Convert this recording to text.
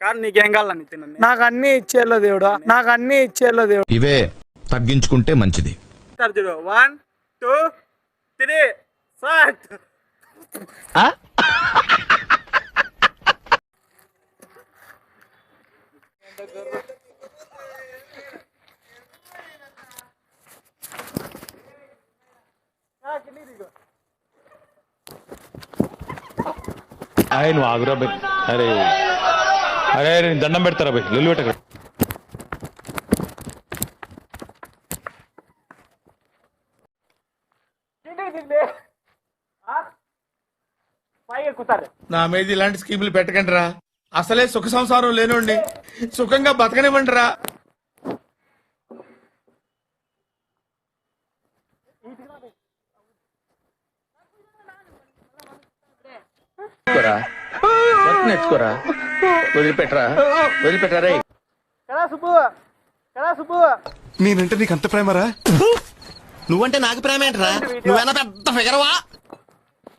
కానీ నీకేం కావాలని తినండి. నాకు అన్ని ఇచ్చేలో దేవుడా, నాకు అన్ని ఇచ్చేలో దేవుడు. ఇవే తగ్గించుకుంటే మంచిది. 1 2 3 స్టార్ట్. ఆయన ఆగురా బై. అరే అరే అరే దండం పెడతారా బై, లొల్లి పెట్టక. నా మీద ఇలాంటి స్కీములు పెట్టకండి రా. అసలే సుఖ సంసారం లేనుండి సుఖంగా బతకనివ్వండి రా. నేర్చుకోరా, వదిలిపెట్టరా, వదిలిపెట్టరా. నేనంటే నీకు అంత ప్రేమరా? నువ్వంటే నాకు ప్రేమ ఏంట్రా? నువ్వేనా పెద్ద ఫిగరవా?